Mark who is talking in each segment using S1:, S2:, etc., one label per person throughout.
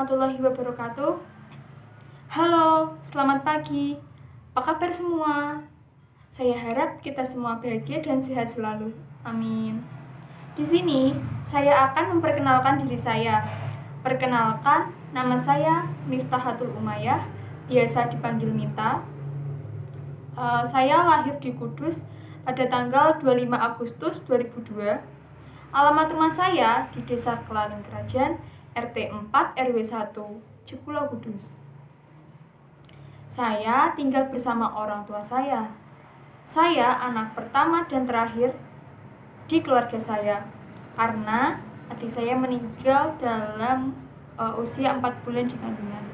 S1: warahmatullahi wabarakatuh. Halo, selamat pagi. Apa kabar semua? Saya harap kita semua bahagia dan sehat selalu. Amin. Di sini, saya akan memperkenalkan diri saya. Perkenalkan, nama saya Miftahatul Umayyah, biasa dipanggil Mita. Saya lahir di Kudus pada tanggal 25 Agustus 2002. Alamat rumah saya di Desa Kelaling Kerajaan, RT 4 RW 1, Jekulo Kudus. Saya tinggal bersama orang tua saya. Saya anak pertama dan terakhir di keluarga saya, karena adik saya meninggal dalam usia 4 bulan di kandungan.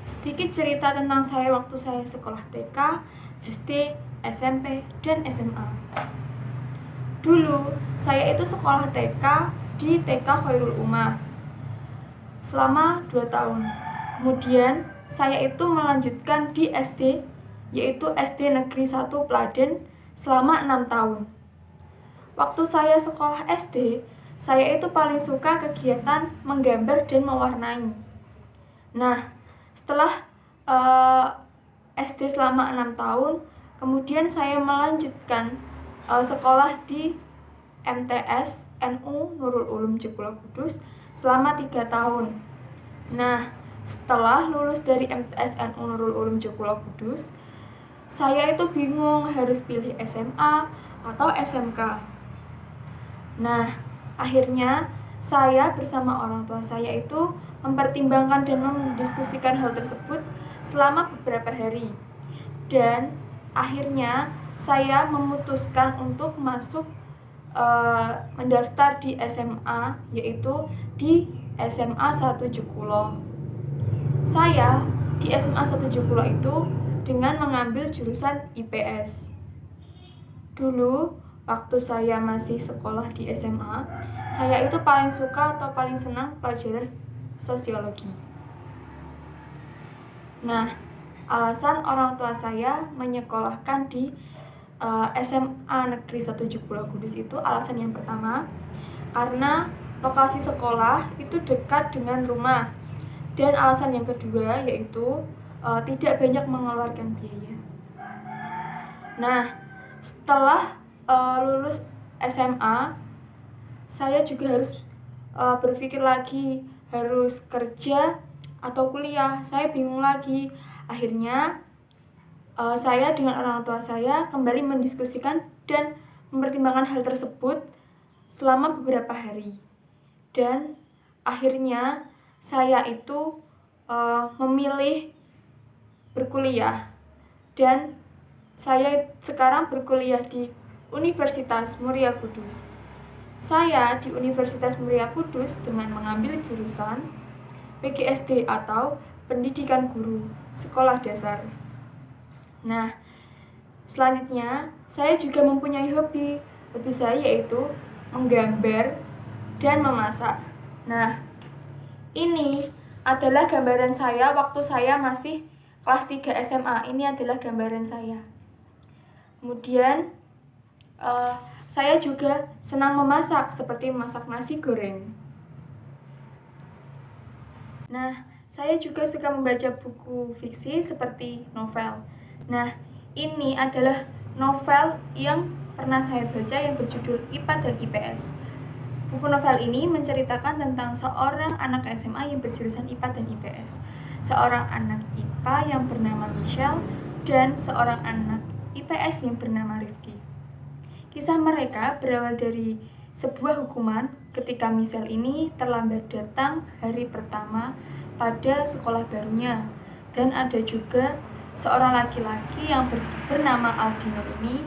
S1: Sedikit cerita tentang saya waktu saya sekolah TK, SD, SMP, dan SMA. Dulu, saya itu sekolah TK di TK Khairul Ummah selama 2 tahun. Kemudian, saya itu melanjutkan di SD, yaitu SD Negeri 1 Pladen selama 6 tahun. Waktu saya sekolah SD, saya itu paling suka kegiatan menggambar dan mewarnai. Nah, setelah SD selama 6 tahun, kemudian saya melanjutkan sekolah di MTS NU Nurul Ulum Jekulo Kudus selama 3 tahun. Nah, setelah lulus dari MTS NU Nurul Ulum Jekulo Kudus, saya itu bingung harus pilih SMA atau SMK. Nah, akhirnya saya bersama orang tua saya itu mempertimbangkan dan mendiskusikan hal tersebut selama beberapa hari. Dan akhirnya saya memutuskan untuk masuk mendaftar di SMA, yaitu di SMA 1 Jekulo. Saya di SMA 1 Jekulo itu dengan mengambil jurusan IPS. Dulu, waktu saya masih sekolah di SMA, saya itu paling suka atau paling senang pelajaran sosiologi. Nah, alasan orang tua saya menyekolahkan di SMA Negeri 1 Jekulo Kudus itu alasan yang pertama, karena lokasi sekolah itu dekat dengan rumah. Dan alasan yang kedua yaitu tidak banyak mengeluarkan biaya. Nah, setelah lulus SMA, saya juga harus berpikir lagi harus kerja atau kuliah. Saya bingung lagi. Akhirnya saya dengan orang tua saya kembali mendiskusikan dan mempertimbangkan hal tersebut selama beberapa hari. Dan akhirnya saya itu memilih berkuliah, dan saya sekarang berkuliah di Universitas Muria Kudus. Saya di Universitas Muria Kudus dengan mengambil jurusan PGSD atau Pendidikan Guru Sekolah Dasar. Nah, selanjutnya saya juga mempunyai hobi. Hobi saya yaitu menggambar dan memasak. Nah, ini adalah gambaran saya waktu saya masih kelas 3 SMA. Ini adalah gambaran saya. Kemudian saya juga senang memasak, seperti memasak nasi goreng. Nah, saya juga suka membaca buku fiksi seperti novel. Nah, ini adalah novel yang pernah saya baca yang berjudul IPA dan IPS. Buku novel ini menceritakan tentang seorang anak SMA yang berjurusan IPA dan IPS, seorang anak IPA yang bernama Michelle, dan seorang anak IPS yang bernama Rifki. Kisah mereka berawal dari sebuah hukuman ketika Michelle ini terlambat datang hari pertama pada sekolah barunya, dan ada juga seorang laki-laki yang bernama Aldino ini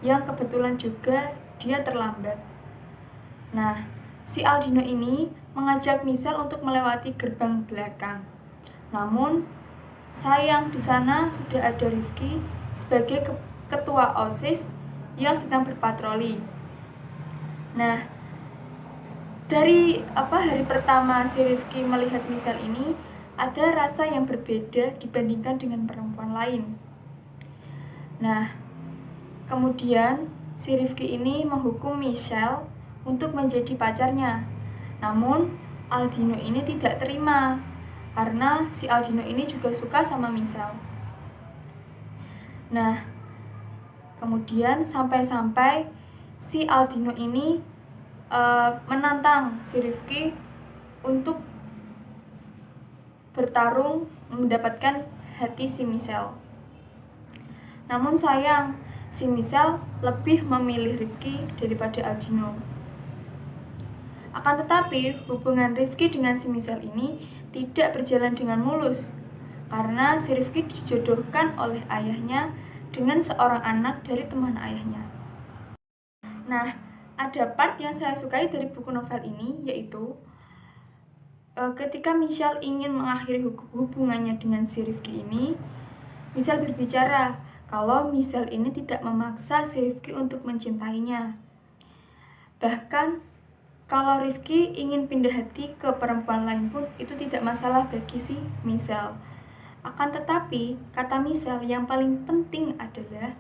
S1: yang kebetulan juga dia terlambat. Nah, si Aldino ini mengajak Michelle untuk melewati gerbang belakang. Namun, sayang di sana sudah ada Rifki sebagai ketua OSIS yang sedang berpatroli. Nah, dari hari pertama si Rifki melihat Michelle ini, ada rasa yang berbeda dibandingkan dengan perempuan lain. Nah, kemudian si Rifki ini menghukum Michelle untuk menjadi pacarnya. Namun, Aldino ini tidak terima karena si Aldino ini juga suka sama Michelle. Nah, kemudian sampai-sampai si Aldino ini menantang si Rifki untuk bertarung mendapatkan hati si Michelle. Namun sayang, si Michelle lebih memilih Rifki daripada Aldino. Akan tetapi, hubungan Rifki dengan si Michelle ini tidak berjalan dengan mulus karena si Rifki dijodohkan oleh ayahnya dengan seorang anak dari teman ayahnya. Nah, ada part yang saya sukai dari buku novel ini, yaitu ketika Michelle ingin mengakhiri hubungannya dengan si Rifki ini, Michelle berbicara kalau Michelle ini tidak memaksa si Rifki untuk mencintainya. Bahkan, kalau Rifki ingin pindah hati ke perempuan lain pun itu tidak masalah bagi si Michelle. Akan tetapi, kata Michelle yang paling penting adalah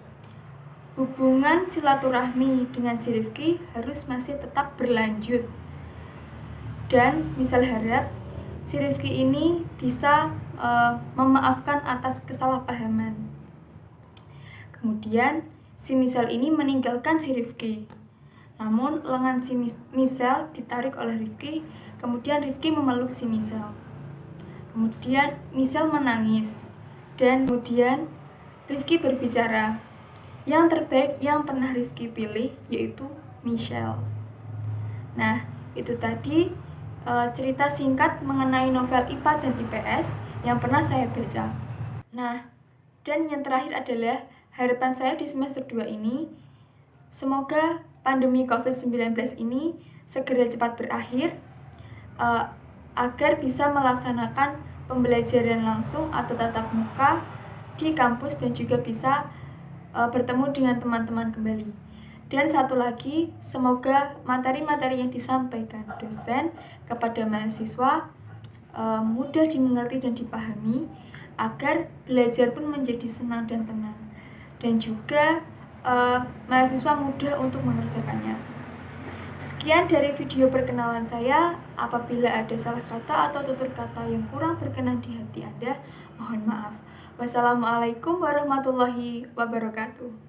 S1: hubungan silaturahmi dengan si Rifki harus masih tetap berlanjut. Dan Michelle harap si Rifki ini bisa memaafkan atas kesalahpahaman. Kemudian si Michelle ini meninggalkan si Rifki. Namun lengan si Michelle ditarik oleh Rifki. Kemudian Rifki memeluk si Michelle. Kemudian Michelle menangis. Dan kemudian Rifki berbicara, yang terbaik yang pernah Rifki pilih yaitu Michelle. Nah, itu tadi cerita singkat mengenai novel IPA dan IPS yang pernah saya baca. Nah, dan yang terakhir adalah harapan saya di semester 2 ini, semoga pandemi COVID-19 ini segera cepat berakhir agar bisa melaksanakan pembelajaran langsung atau tatap muka di kampus dan juga bisa bertemu dengan teman-teman kembali. Dan satu lagi, semoga materi-materi yang disampaikan dosen kepada mahasiswa mudah dimengerti dan dipahami agar belajar pun menjadi senang dan tenang. Dan juga mahasiswa mudah untuk mengerjakannya. Sekian dari video perkenalan saya. Apabila ada salah kata atau tutur kata yang kurang berkenan di hati Anda, mohon maaf. Wassalamualaikum warahmatullahi wabarakatuh.